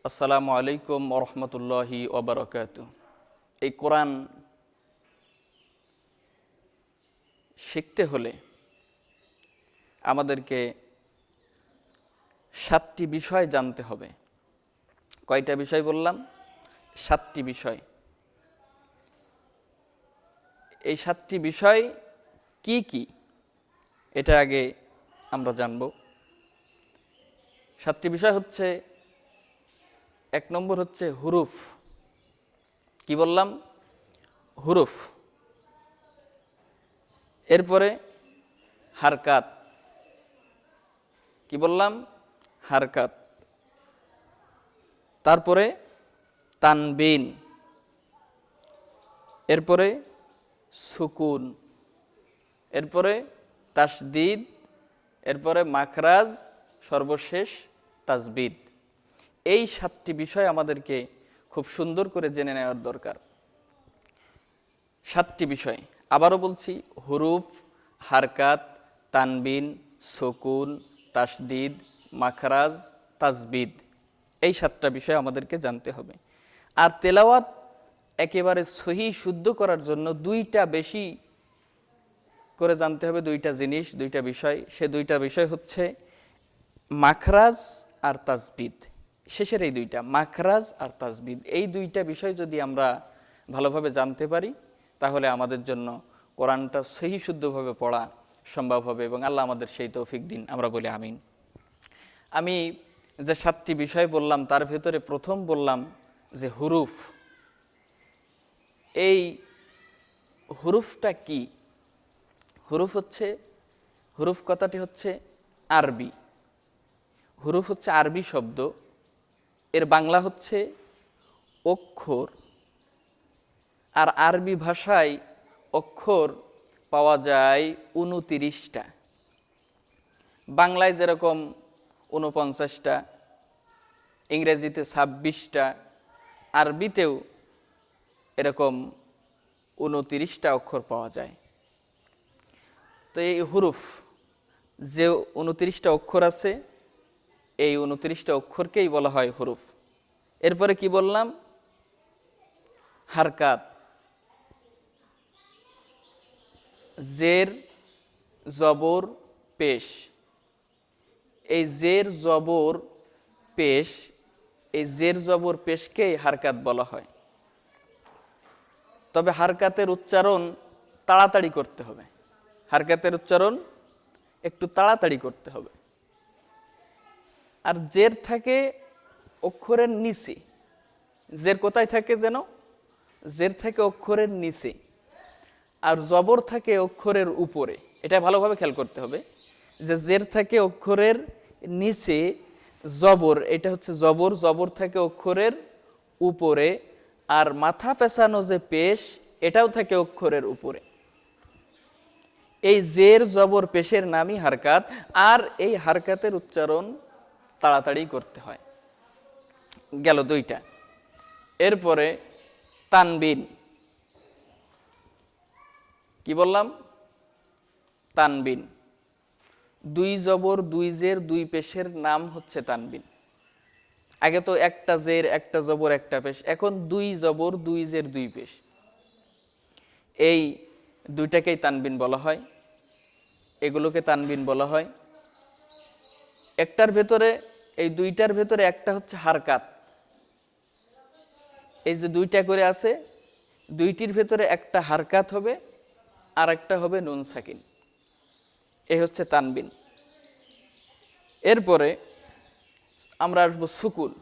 আসসালামু আলাইকুম ওরহমতুল্লাহি ওবারাকাতুহু। এই কোরআন শিখতে হলে আমাদেরকে 7টি বিষয় জানতে হবে। কয়টা বিষয় বললাম? 7টি বিষয়। এই 7টি বিষয় কি কি এটা আগে আমরা জানব। 7টি বিষয় হচ্ছে, 1 নম্বর হচ্ছে হুরুফ। কি বললাম? হুরুফ। এরপরে হারকাত। কি বললাম? হারকাত। তারপরে তানবিন, এরপরে সুকুন, এরপরে তাসদিদ, এরপরে মাখরাজ, সর্বশেষ তাজবিদ। এই 7টি বিষয় আমাদেরকে খুব সুন্দর করে জেনে নেওয়ার দরকার। 7টি বিষয় আবারও বলছি: হুরুফ, হারকাত, তানবিন, সুকুন, তাসদিদ, মাখরাজ, তাজবিদ। এই 7টা বিষয় আমাদেরকে জানতে হবে। আর তেলাওয়াত একেবারে সহি শুদ্ধ করার জন্য 2টা বেশি করে জানতে হবে, 2টা জিনিস, 2টা বিষয়। সে 2টা বিষয় হচ্ছে মাখরাজ আর তাজবিদ। শেষের এই 2টা, মাখরাজ আর তাজবিদ, এই 2টা বিষয় যদি আমরা ভালোভাবে জানতে পারি তাহলে আমাদের জন্য কোরআনটা সহি শুদ্ধভাবে পড়া সম্ভব হবে এবং আল্লাহ আমাদের সেই তৌফিক দিন। আমরা বলি আমিন। আমি যে 7টি বিষয় বললাম তার ভেতরে প্রথম বললাম যে হুরুফ। এই হুরুফটা কি? হুরুফ কথাটি হচ্ছে আরবি। হুরুফ হচ্ছে আরবি শব্দ, এর বাংলা হচ্ছে অক্ষর। আর আরবি ভাষায় অক্ষর পাওয়া যায় 29টা। বাংলায় যেরকম 49টা, ইংরেজিতে 26টা, আরবিতেও এরকম 29টা অক্ষর পাওয়া যায়। তো এই হুরুফ, যে 29টা অক্ষর আছে, এই 29টা অক্ষরকেই বলা হয় হুরুফ। এরপরে কি বললাম? হারকাত। জের, জবর, পেশ। এই জের, জবর, পেশ, এই জের, জবর, পেশকেই হারকাত বলা হয়। তবে হারকাতের উচ্চারণ তাড়াতাড়ি করতে হবে। হারকাতের উচ্চারণ একটু তাড়াতাড়ি করতে হবে। আর জের থাকে অক্ষরের নিচে। জের কোথায় থাকে যেন? জের থাকে অক্ষরের নিচে, আর জবর থাকে অক্ষরের উপরে। এটা ভালোভাবে খেয়াল করতে হবে যে জের থাকে অক্ষরের নিচে, জবর, এটা হচ্ছে জবর, জবর থাকে অক্ষরের উপরে, আর মাথা পেঁচানো যে পেশ, এটাও থাকে অক্ষরের উপরে। এই জের, জবর, পেশের নামই হারকাত। আর এই হারকাতের উচ্চারণ তাড়াতাড়ি করতে হয়। গেল 2টা। এরপরে তানবিন। কি বললাম? তানবিন। 2 জবর, 2 জের, 2 পেশের নাম হচ্ছে তানবিন। আগে তো একটা জের, একটা জবর, একটা পেশ, এখন 2 জবর, 2 জের, 2 পেশ। এই 2টাকেই তানবিন বলা হয়, এগুলোকে তানবিন বলা হয়। একটার ভেতরে, এই 2টার ভেতরে একটা হচ্ছে হারকাত। এই যে 2টা করে আছে, 2টির ভেতরে একটা হারকাত হবে আর একটা হবে নুন সাকিন। এই হচ্ছে তানবিন। এরপরে আমরা আসবো সুকুন।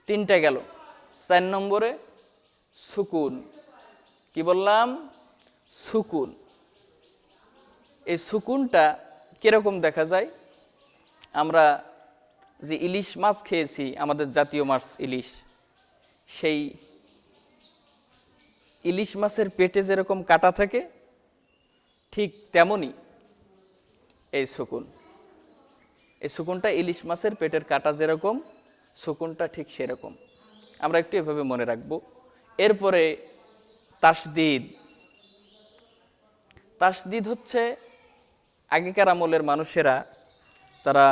3টা গেল। 4 নম্বরে সুকুন। কি বললাম? সুকুন। এই সুকুনটা কিরকম দেখা যায়? আমরা যে ইলিশ মাছ খেয়েছি, আমাদের জাতীয় মাছ ইলিশ, সেই ইলিশ মাছের পেটে যেরকম কাটা থাকে, ঠিক তেমনই এই সুকুন। এই সুকুনটা ইলিশ মাছের পেটের কাটা যেরকম, সুকুনটা ঠিক সেরকম। আমরা একটু এভাবে মনে রাখবো। এরপরে তাসদিদ। তাসদিদ হচ্ছে আগেকার আমলের মানুষেরা, তারা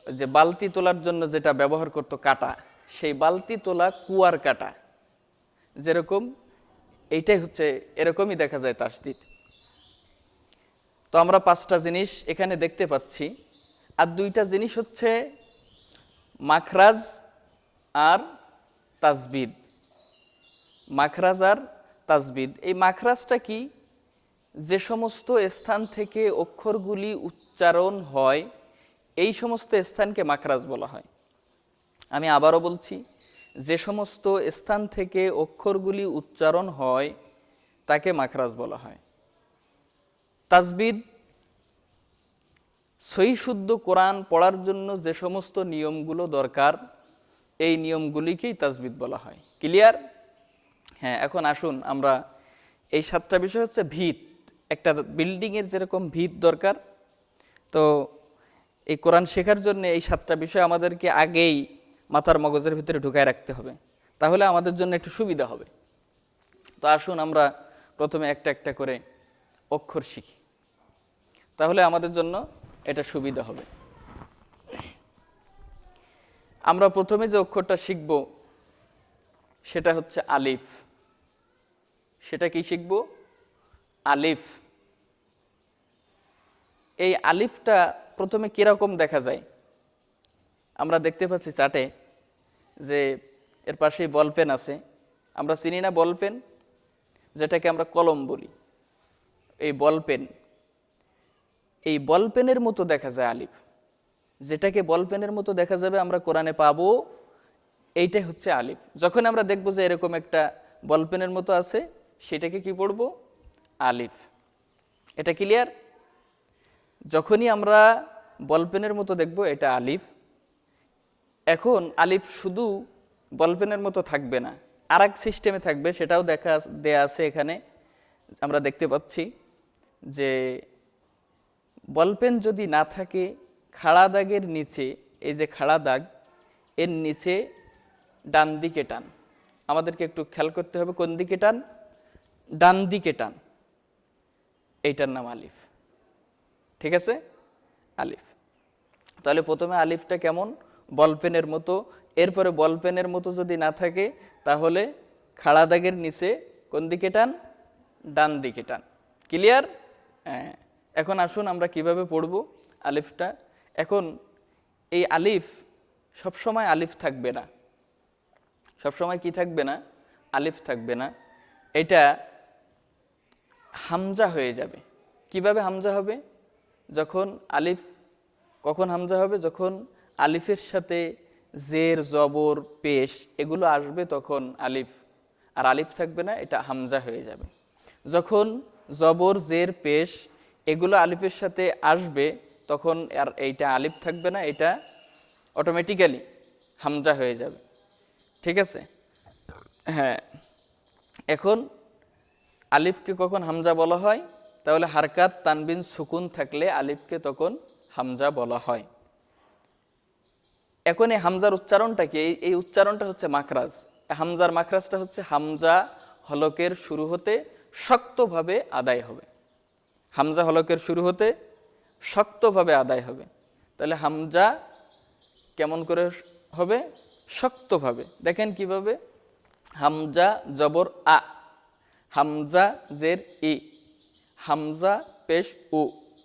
যে বালতি তোলার জন্য যেটা ব্যবহার করতো কাটা, সেই বালতি তোলা কুয়ার কাটা, যেরকম এইটাই হচ্ছে, এরকমই দেখা যায় তাসদিদ। তো আমরা 5টা জিনিস এখানে দেখতে পাচ্ছি, আর 2টা জিনিস হচ্ছে মাখরাজ আর তাসবিদ। মাখরাজ আর তাসবিদ, এই মাখরাজটা কি? যে সমস্ত স্থান থেকে অক্ষরগুলি উচ্চারণ হয় এই সমস্ত স্থানকে মাখরাজ বলা হয়। আমি আবারও বলছি, যে সমস্ত স্থান থেকে অক্ষরগুলি উচ্চারণ হয় তাকে মাখরাজ বলা হয়। তাসবিদ সহি শুদ্ধ কোরআন পড়ার জন্য যে সমস্ত নিয়মগুলো দরকার, এই নিয়মগুলিকেই তাসবিদ বলা হয়। ক্লিয়ার? হ্যাঁ, এখন আসুন আমরা এই 7টা বিষয় হচ্ছে ভিত। একটা বিল্ডিংয়ের যেরকম ভিত দরকার, তো এই কোরআন শেখার জন্য এই 7টা বিষয় আমাদেরকে আগেই মাথার মগজের ভিতরে ঢুকায় রাখতে হবে, তাহলে আমাদের জন্য একটু সুবিধা হবে। তো আসুন আমরা প্রথমে একটা একটা করে অক্ষর শিখি, তাহলে আমাদের জন্য এটা সুবিধা হবে। আমরা প্রথমে যে অক্ষরটা শিখব সেটা হচ্ছে আলিফ। সেটা কি শিখব? আলিফ। এই আলিফটা প্রথমে কিরকম দেখা যায়? আমরা দেখতে পাচ্ছি চার্টে যে এর পাশেই বল পেন আছে। আমরা চিনি না বল পেন, যেটাকে আমরা কলম বলি, এই বল পেন, এই বল পেনের মতো দেখা যায় আলিফ। যেটাকে বল পেনের মতো দেখা যাবে আমরা কোরআনে পাবো, এইটাই হচ্ছে আলিফ। যখন আমরা দেখব যে এরকম একটা বল পেনের মতো আছে, সেটাকে কি পড়ব? আলিফ। এটা ক্লিয়ার? যখনই আমরা বল পেনের মতো দেখব এটা আলিফ। এখন আলিফ শুধু বল পেনের মতো থাকবে না, আর এক সিস্টেমে থাকবে, সেটাও দেয়া আছে এখানে। আমরা দেখতে পাচ্ছি যে বলপেন যদি না থাকে, খাড়া দাগের নিচে, এই যে খাড়া দাগ, এর নিচে ডান দিকে টান। আমাদেরকে একটু খেয়াল করতে হবে, কোন দিকে টান? ডান দিকে টান। এইটার নাম আলিফ। ঠিক আছে? আলিফ। তাহলে প্রথমে আলিফটা কেমন? বলপেনের মতো। এরপরে বলপেনের মতো যদি না থাকে, তাহলে খাড়া দাগের নিচে কোন দিকে টান? ডান দিকে টান। ক্লিয়ার? হ্যাঁ। এখন আসুন আমরা কিভাবে পড়ব আলিফটা। এখন এই আলিফ সবসময় আলিফ থাকবে না। সবসময় কি থাকবে না? আলিফ থাকবে না। এটা হামজা হয়ে যাবে। কিভাবে হামজা হবে? যখন আলিফ, কখন হামজা হবে? যখন আলিফের সাথে জের, জবর, পেশ এগুলো আসবে তখন আলিফ। আর আলিফ থাকবে না, এটা হামজা হয়ে যাবে। যখন জবর, জের, পেশ এগুলো আলিফের সাথে আসবে তখন আর এইটা আলিফ থাকবে না, এটা অটোমেটিক্যালি হামজা হয়ে যাবে। ঠিক আছে? হ্যাঁ। এখন আলিফকে কখন হামজা বলা হয়? তাহলে হারকাত, তানবিন, সুকুন থাকলে আলিফকে তখন হামজা বলা হয়। এখন এই হামজার উচ্চারণটা কি? এই উচ্চারণটা হচ্ছে মাখরাজ। হামজার মাখরাজটা হচ্ছে হামজা হলকের শুরু হতে শক্তভাবে আদায় হবে। হামজা হলকের শুরু হতে শক্তভাবে আদায় হবে। তাহলে হামজা কেমন করে হবে? শক্তভাবে। দেখেন কিভাবে? হামজা জবর আ, হামজা জের ই, হামজা পেশ উ।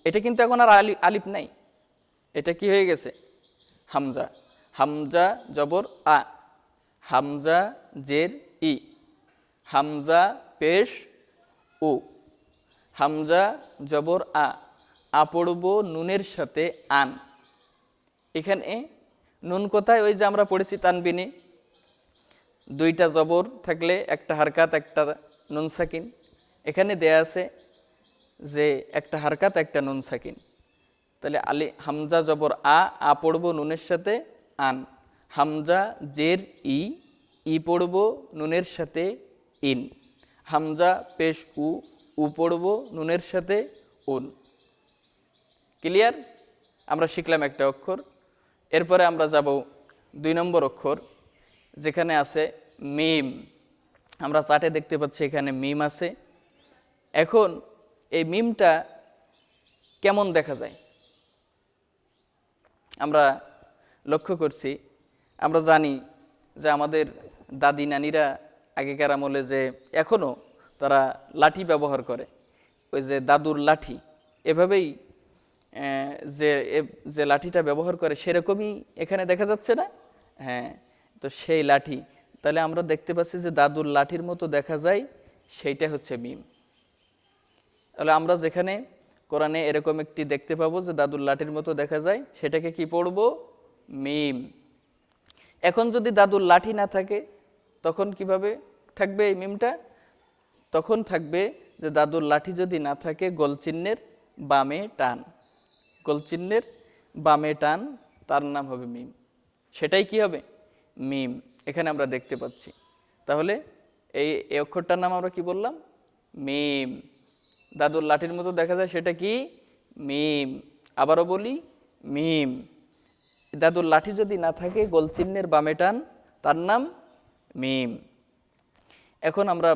এটা কিন্তু এখন আর আলিফ নাই, এটা কি হয়ে গেছে? হামজা। হামজা জবর আ, হামজা জের ই, হামজা পেশ উ, হামজা জবর আ পড়ব নুনের সাথে আন। এখানে নুন কোথায়? ওই যে আমরা পড়েছি তানবিনে, 2টা জবর থাকলে একটা হারকাত, একটা নুন সাকিন। এখানে দেয়া আছে যে একটা হারকাত, একটা নুন সাকিন। তাহলে হামজা জবর আ পড়ব নুনের সাথে আন। হামজা জের ই পড়ব নুনের সাথে ইন। হামজা পেশ উ পড়ব নুনের সাথে উন। ক্লিয়ার? আমরা শিখলাম একটা অক্ষর। এরপরে আমরা যাব 2 নম্বর অক্ষর, যেখানে আছে মিম। আমরা চার্টে দেখতে পাচ্ছি এখানে মিম আছে। এখন এই মিমটা কেমন দেখা যায়? আমরা লক্ষ্য করছি, আমরা জানি যে আমাদের দাদি নানিরা আগেকার আমলে যে এখনও তারা লাঠি ব্যবহার করে, ওই যে দাদুর লাঠি, এভাবেই যে লাঠিটা ব্যবহার করে সেরকমই এখানে দেখা যাচ্ছে না? হ্যাঁ, তো সেই লাঠি, তাহলে আমরা দেখতে পাচ্ছি যে দাদুর লাঠির মতো দেখা যায়, সেইটা হচ্ছে মিম। তাহলে আমরা যেখানে কোরআনে এরকম একটি দেখতে পাবো যে দাদুর লাঠির মতো দেখা যায়, সেটাকে কি পড়ব? মিম। এখন যদি দাদুর লাঠি না থাকে তখন কিভাবে থাকবে এই মিমটা? তখন থাকবে যে দাদুর লাঠি যদি না থাকে গোলচিহ্নের বামে টান, গোলচিহ্নের বামে টান, তার নাম হবে মিম। সেটাই কি হবে? মিম। এখানে আমরা দেখতে পাচ্ছি। তাহলে এই অক্ষরটার নাম আমরা কি বললাম? মিম। দাদুর লাঠির মতো দেখা যায়, সেটা কি? মিম। আবারও বলি, মিম। দাদুর লাঠি যদি না থাকে গোলচিহ্নের বামে টান, তার নাম মিম। এখন আমরা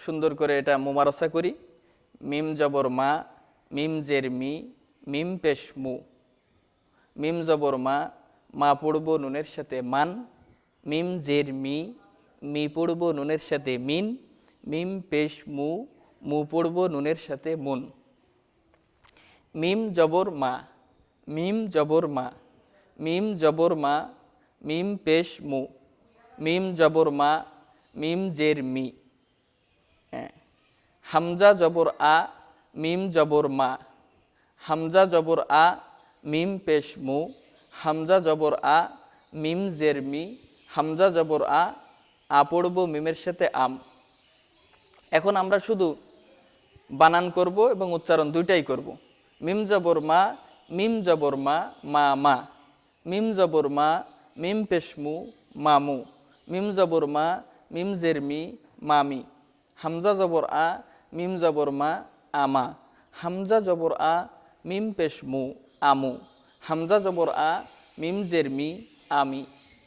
সুন্দর করে এটা মুমারসা করি। মিম জবর মা, মিম জের মি, মিম পেশ মু। মিম জবর মা, মা পড়ব নুনের সাথে মান, মিম জের মি, মি পড়ব নুনের সাথে মিন, মিম পেশ মু, মু পড়ব নুনের সাথে মুন। মিম জবর মা, মিম জবর মা, মিম জবর মা, মিম পেশ মু, মিম জবর মা, মিম জের মি। হামজা জবর আ, মিম জবর মা, হামজা জবর আ, মিম পেশ মু, হামজা জবর আ, মিম জের মি, হামজা জবর আ পড়ব মিমের সাথে আম। এখন আমরা শুধু বানান করব এবং উচ্চারণ দুইটাই করব। মিম জবর মা, মিম জবর মা, মা মা, মিম জবর মা, মিম পেশ মু, মামু, মিম জবর মা, মিম জের মি, মামি, হামজা জবর আ, মিম জবর মা, আমা, হামজা জবর আ, মিম পেশ মু, আমু, হামজা জবর আ, মিম জের মি, আমি,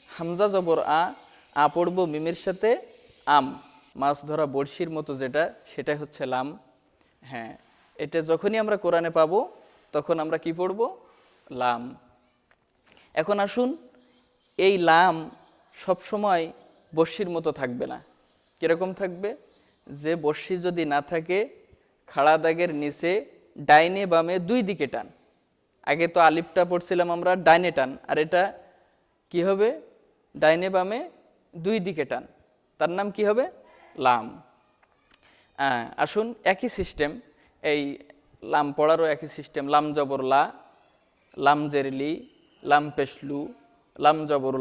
হামজা জবর আ পড়ব মিমের সাথে আম। মাছ ধরা বড়শির মতো যেটা, সেটা হচ্ছে লাম। হ্যাঁ, এটা যখনই আমরা কোরআনে পাবো তখন আমরা কি পড়ব? লাম। এখন আসুন, এই লাম সবসময় বড়শির মতো থাকবে না। কীরকম থাকবে? যে বড়শি যদি না থাকে, খাড়া দাগের নিচে ডাইনে বামে দুই দিকে টান। আগে তো আলিফটা পড়ছিলাম আমরা ডাইনে টান, আর এটা কি হবে? ডাইনে বামে দুই দিকে টান, তার নাম কি হবে? লাম। আসুন, একই সিস্টেম, এই লাম পড়ারও একই সিস্টেম। লাম জবর লা, লাম জেরলি, লাম পেশলু, লাম জবর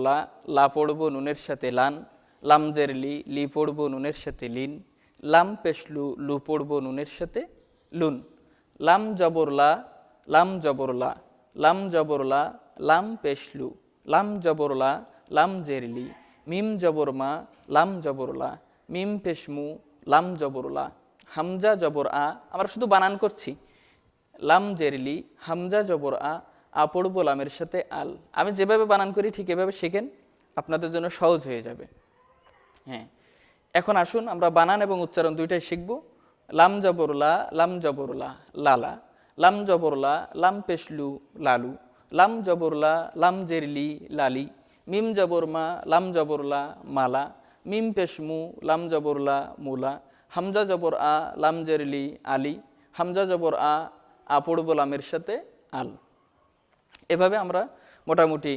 লা পড়ব নুনের সাথে লান, লাম জেরলি, লি পড়ব নুনের সাথে লিন, লাম পেশলু, লু পড়ব নুনের সাথে লুন। লাম জবর লা, লাম জবর লা, লাম জবর লা, লাম পেশলু, লাম জবর লা, লাম জেরলি, মিম জবর মা, লাম জবর লা, মিম পেশমু, লাম জবর লা, হামজা জবর আমরা শুধু বানান করছি। লাম জেরলি, হামজা জবর আ পড়ব লামের সাথে আল। আমি যেভাবে বানান করি ঠিক এভাবে শিখেন, আপনাদের জন্য সহজ হয়ে যাবে। হ্যাঁ, এখন আসুন আমরা বানান এবং উচ্চারণ দুইটাই শিখব। লাম জবর লা, লাম জবর লা, লালা, লাম জবর লা, লাম পেশলু, লালু, লাম জবর লা, লাম জেরলি, লালি, মিম জবর মা, লাম জবর লা, মালা, মিম পেশমু, লাম জবর লা, মুলা, হামজা জবর লাম জেরলি, আলি, হামজা জবর আ পড়ব লামের সাথে আল। এভাবে আমরা মোটামুটি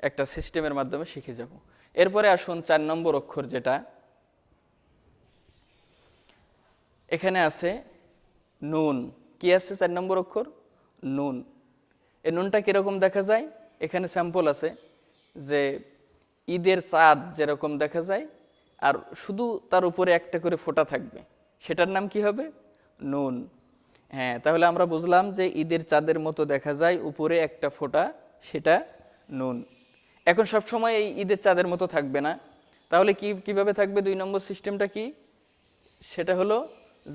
একটা সিস্টেমের মাধ্যমে শিখে যাব। এরপরে আসুন 4 নম্বর অক্ষর, যেটা এখানে আছে নুন। কি আছে 4 নম্বর অক্ষর? নুন। এই নুনটা কীরকম দেখা যায়? এখানে স্যাম্পল আছে যে ঈদের চাঁদ যেরকম দেখা যায়, আর শুধু তার উপরে একটা করে ফোঁটা থাকবে, সেটার নাম কি হবে? নুন। হ্যাঁ, তাহলে আমরা বুঝলাম যে ঈদের চাঁদের মতো দেখা যায়, উপরে একটা ফোঁটা, সেটা নুন। এখন সবসময় এই ঈদের চাঁদের মতো থাকবে না, তাহলে কিভাবে থাকবে? 2 নম্বর সিস্টেমটা কি? সেটা হলো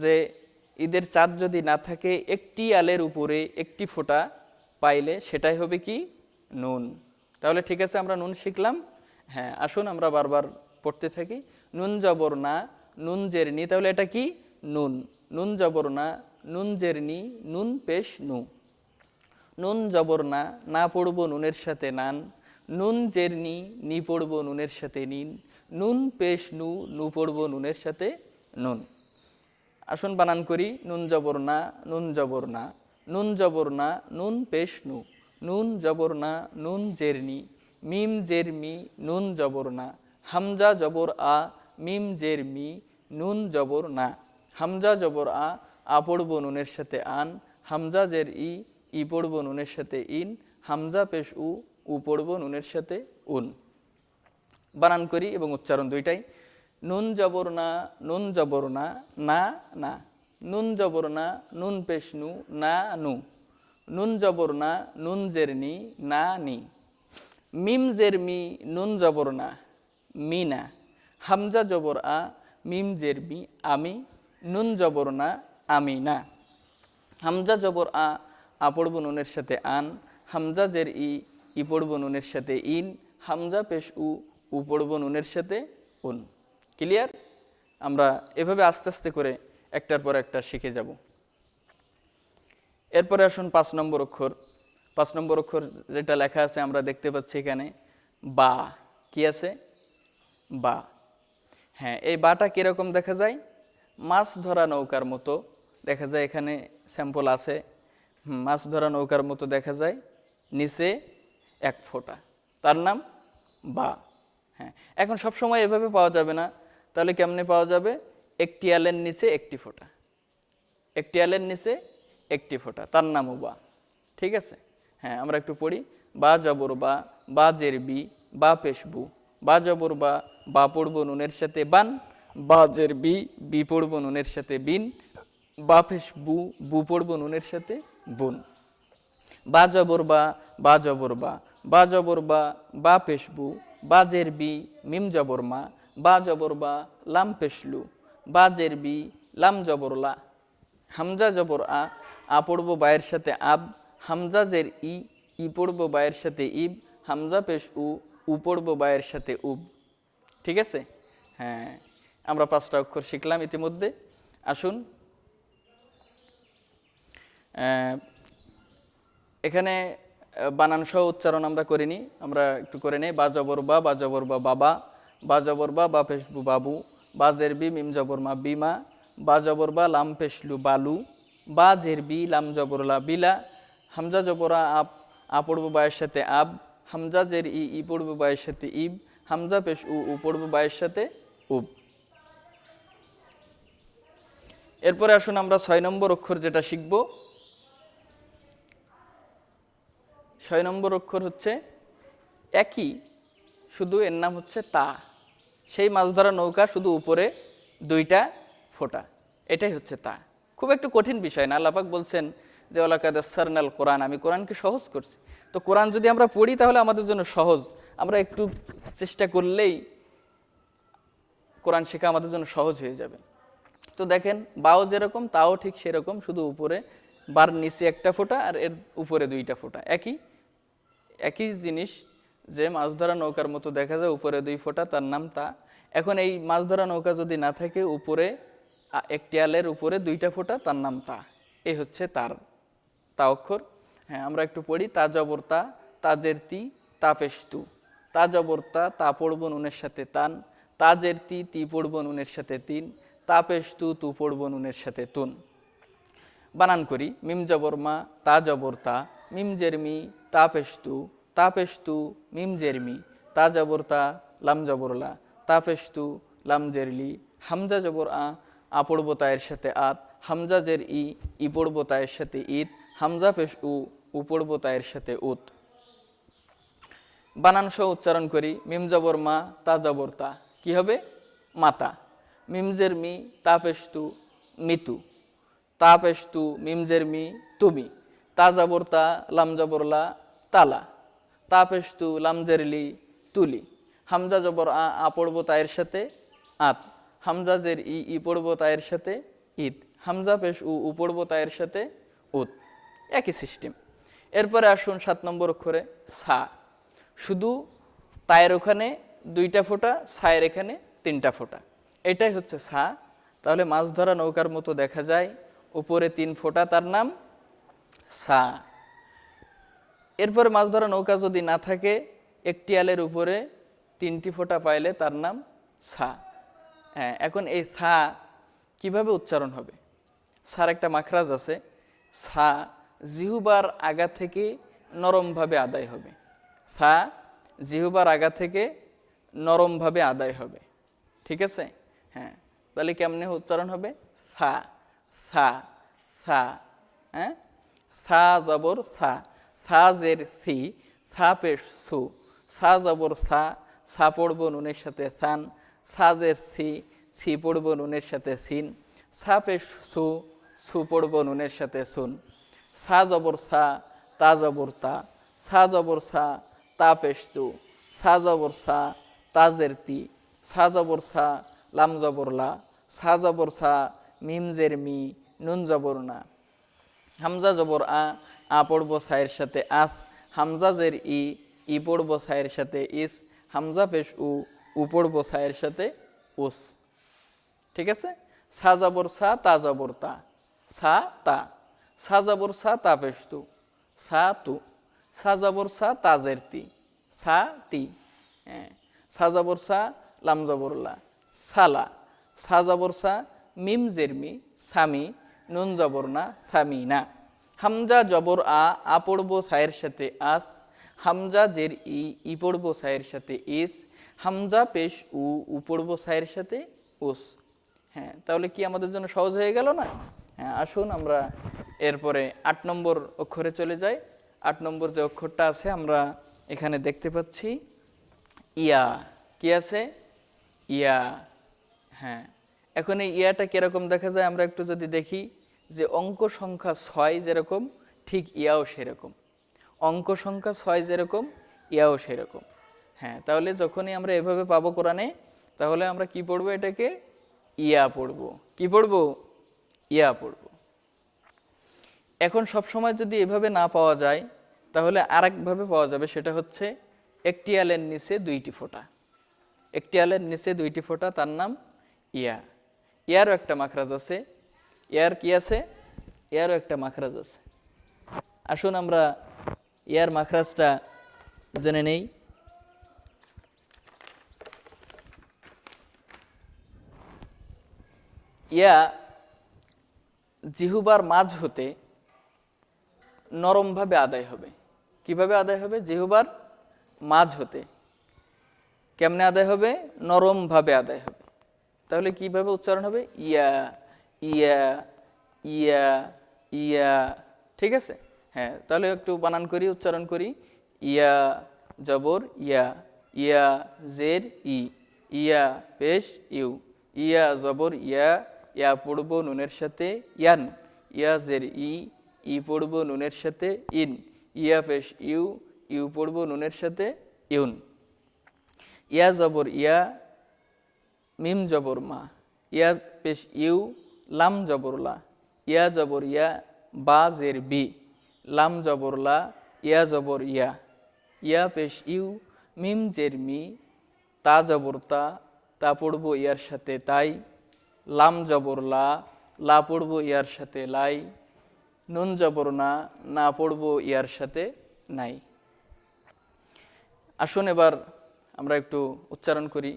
যে ঈদের চাঁদ যদি না থাকে, একটি আলের উপরে একটি ফোঁটা পাইলে সেটাই হবে কি? নুন। তাহলে ঠিক আছে, আমরা নুন শিখলাম। হ্যাঁ, আসুন আমরা বারবার পড়তে থাকি। নুন জবর না, নুন জের নি, তাহলে এটা কি? নুন। নুন জবর না, নুন জের নি, নুন পেশ নু। নুন জবর না, না পড়ব নুনের সাথে নান, নুন জের নি পড়ব নুনের সাথে নিন, নুন পেশ নু পড়ব নুনের সাথে নুন। আসুন বানান করি, নুন জবর না, নুন জবর না, নুন জবর না, নুন পেশ নুন জবর না, নুন জের মিম জের নুন জবর না, হামজা জবর মিম জের নুন জবর না, হামজা জবর পড়ব নুনের সাথে আন, হামজা জের ই পড়ব নুনের সাথে ইন, হামজা পেশ উ পড়ব নুনের সাথে উন। বানান করি এবং উচ্চারণ দুইটাই। নুন জবর না, নুন জবর না, না না, নুন জবর না, নুন পেশ না নু, নুন জবর না, নুন জের না নি, মিম জের নুন জবর না, মি না, হামজা জবর মিম জের আমি, নুন জবর না, আমি না, হামজা জবর পড়ব নুনের সাথে আন, হামজা জের ই পড়ব নুনের সাথে ইন, হামজা পেশ উ পড়ব নুনের সাথে উন। ক্লিয়ার? আমরা এভাবে আস্তে আস্তে করে একটার পর একটা শিখে যাব। এরপরে আসুন 5 নম্বর অক্ষর। 5 নম্বর অক্ষর যেটা লেখা আছে আমরা দেখতে পাচ্ছি এখানে বা। কি আছে? বা। হ্যাঁ, এই বাটা কীরকম দেখা যায়? মাছ ধরা নৌকার মতো দেখা যায়। এখানে স্যাম্পল আছে। মাছ ধরা নৌকার মতো দেখা যায়, নিচে এক ফোঁটা, তার নাম বা। হ্যাঁ, এখন সবসময় এভাবে পাওয়া যাবে না, তাহলে কেমনে পাওয়া যাবে? একটি আলের নিচে একটি ফোঁটা, একটি আলের নিচে একটি ফোঁটা, তার নামও বা। ঠিক আছে? হ্যাঁ, আমরা একটু পড়ি। বা জবর বা জের বা পেশবু, বা জবর বা পড়ব নুনের সাথে বান, বা জের বি পড়ব নুনের সাথে বিন, বা পেশবু বু পড়ব নুনের সাথে বুন। বা জবর বা জবর বা জবর বা পেশবু, বা জের মিম জবর বা জবর লাম পেশলু, বা জের লাম জবর লা, হামজা জবর পড়ব বায়ের সাথে আব, হামজা জের ই পড়ব বায়ের সাথে ইব, হামজা পেশ উ পড়ব বায়ের সাথে উব। ঠিক আছে? হ্যাঁ, আমরা 5টা অক্ষর শিখলাম ইতিমধ্যে। আসুন এখানে বানান সহ উচ্চারণ আমরা করিনি, আমরা একটু করে নেই। বা জবর বা জবর বাবা, বা জবর বা পেশবু বাবু, বা জের মিম জবর বিমা, বা জবর লাম পেশলু বালু, বা জের লাম জবর লা বিলা, হামজা জবর পড়ব বায়ের সাথে আব, হামজা জের ই পড়ব বায়ের সাথে ইব, হামজা পেশ উ পড়ব বায়ের সাথে উব। এরপরে আসুন আমরা 6 নম্বর অক্ষর যেটা শিখব। 6 নম্বর অক্ষর হচ্ছে একই, শুধু এর নাম হচ্ছে তা। সেই মাছ ধরা নৌকা, শুধু উপরে 2টা ফোঁটা, এটাই হচ্ছে তা। খুব একটু কঠিন বিষয় না। আল্লাহ পাক বলছেন যে ওয়ালাকাদ ইয়াসসারনাল কোরআন, আমি কোরআনকে সহজ করছি। তো কোরআন যদি আমরা পড়ি তাহলে আমাদের জন্য সহজ। আমরা একটু চেষ্টা করলেই কোরআন শেখা আমাদের জন্য সহজ হয়ে যাবে। তো দেখেন, বাও যেরকম তাও ঠিক সেরকম, শুধু উপরে বার নিচে একটা ফোঁটা আর এর উপরে 2টা ফোঁটা। একই জিনিস, যে মাছ ধরা নৌকার মতো দেখা যায়, উপরে 2 ফোঁটা, তার নাম তা। এখন এই মাছ ধরা নৌকা যদি না থাকে, উপরে একটি আলের উপরে 2টা ফোঁটা, তার নাম তা। এই হচ্ছে তার তা অক্ষর। হ্যাঁ, আমরা একটু পড়ি। তা জবর তা জের তা পেশতু, তা জবর তা পড়ব নুনের সাথে তান, তা জের তি পড়ব নুনের সাথে তিন, তা পেশতু তু পড়ব নুনের সাথে তুন। বানান করি। মিম জবর তা জবর মিম জের তা পেশতু মিম জের তা জবর লাম জবর লা, তা পেশতু লাম জের লি, হামজা জবর পড়ব তায়ের সাথে আত, হামজা জের ই পড়ব তায়ের সাথে ঈদ, হামজা পেশ উ পড়ব তায়ের সাথে উত। বানান সহ উচ্চারণ করি। মিম জবর তা জবর তা, কি হবে? মাতা। মিম জের তা পেশতু মিতু, তা পেশতু মিম জের তুমি, তা জবর লাম জবর লা তালা, তা পেশতু লাম জের লি তুলি, হামজা জবর পড়ব তায়ের সাথে আত, হামজা জের ই পড়ব তায়ের সাথে ঈদ, হামজা পেশ উ পড়ব তায়ের সাথে উত। একই সিস্টেম। এরপরে আসুন 7 নম্বর অক্ষরে সা। শুধু তায়ের ওখানে 2টা ফোঁটা, সায়ের এখানে 3টা ফোঁটা, এটাই হচ্ছে সা। তাহলে মাছ ধরা নৌকার মতো দেখা যায়, উপরে 3 ফোঁটা, তার নাম সা। এরপরে মাছ ধরা নৌকা যদি না থাকে, একটি আলের উপরে 3টি ফোঁটা পাইলে তার নাম সা। হ্যাঁ, এখন এই সা কিভাবে উচ্চারণ হবে? সার একটা মাখরাজ আছে, সা জিহুবার আগা থেকে নরমভাবে আদায় হবে। সা জিহুবার আগা থেকে নরমভাবে আদায় হবে, ঠিক আছে? হ্যাঁ, তাহলে কেমনে উচ্চারণ হবে? সা সা সা। হ্যাঁ, সা জবর সা, সা জের সি, সা পেশ সু, সা জবর সা, সা পড়ব নুনের সাথে সান, সা জের সি, সি পড়ব নুনের সাথে সিন, সা পেশ সু, সু পড়ব নুনের সাথে সুন, সা জবর সা, তা জবর তা, সা জবর সা, তা পেশ তু, সা জবর সা, তাজের তি, সা জবর সা, লাম জবর লা, সা জবর সা, মিম জের মি, নুন জবর না, হামজা জবর আ পড়ব সায়ের সাথে আস, হামজা জের ই পড়ব সায়ের সাথে ইস, হামজা পেশ উ পড়ব সায়ের সাথে উস, ঠিক আছে? সা জবর সা, তা জবর তা, সা তা, সা জবর সা, তা পেশ তু, সা তু, সা জবর সা, তাজের তি, সা তি, হ্যাঁ, সা জবর সা, লাম জবর লা, সালা, সা জবর সা, মিম জের মি, সামি, নুন জবর না, সামি না, হামজা জবর আ পড়ব সায়ের সাথে আস, হামজা জের ই পড়ব সায়ের সাথে ইস, হামজা পেশ উ পড়ব সায়ের সাথে উস। হ্যাঁ, তাহলে কি আমাদের জন্য সহজ হয়ে গেল না? হ্যাঁ, আসুন আমরা এরপরে 8 নম্বর অক্ষরে চলে যাই। 8 নম্বর যে অক্ষরটা আছে আমরা এখানে দেখতে পাচ্ছি ইয়া। কি আছে? ইয়া। হ্যাঁ, এখন এই ইয়াটা কিরকম দেখা যায় আমরা একটু যদি দেখি, যে অঙ্ক সংখ্যা 6 যেরকম ঠিক ইয়াও সেরকম, অঙ্ক সংখ্যা 6 যেরকম ইয়াও সেরকম। হ্যাঁ, তাহলে যখনই আমরা এভাবে পাবো কোরআনে, তাহলে আমরা কি পড়বো? এটাকে ইয়া পড়বো। কি পড়বো? ইয়া পড়বো। এখন সব সময় যদি এভাবে না পাওয়া যায়, তাহলে আরেকভাবে পাওয়া যাবে, সেটা হচ্ছে একটি আলের নিচে 2টি ফোঁটা, একটি আলের নিচে 2টি ফোঁটা, তার নাম ইয়া। ইয়ারও একটা মাখরাজ আছে। ইয়ার কি আছে? ইয়ারও একটা মাখরাজ আছে। আসুন আমরা ইয়ার মাখরাজটা জেনে নেই। ইয়া জিহুবার মাঝ হতে নরমভাবে আদায় হবে। কিভাবে আদায় হবে? জিহুবার মাঝ হতে। কেমনে আদায় হবে? নরমভাবে আদায় হবে। তাহলে কিভাবে উচ্চারণ হবে? ইয়া ইয়া ইয়া ইয়া, ঠিক আছে? হ্যাঁ, তাহলে একটু বানান করি, উচ্চারণ করি। ইয়া জবর ইয়া, ইয়া জের ই, ইয়া পেশ ইউ, ইয়া জবর ইয়া, ইয়া পড়ব নুনের সাথে ইয়ান, ইয়া জের ই পড়ব নুনের সাথে ইন, ইয়া পেশ ইউ, ইউ পড়ব নুনের সাথে ইউন, ইয়া জবর ইয়া, মিম জবর মা, ইয়া পেশ ইউ, লাম জবর লা, ইয়া জবর ইয়া, বা জের বি, লাম জবর লা, ইয়া জবর ইয়া, ইয়া পেশ ইউ, মিম জের মি, তা জবর তা পড়ব ইয়ার সাথে তাই, লাম জবর লা পড়ব ইয়ার সাথে লাই, নুন জবর না পড়ব ইয়ার সাথে নাই। আসুন এবার আমরা একটু উচ্চারণ করি,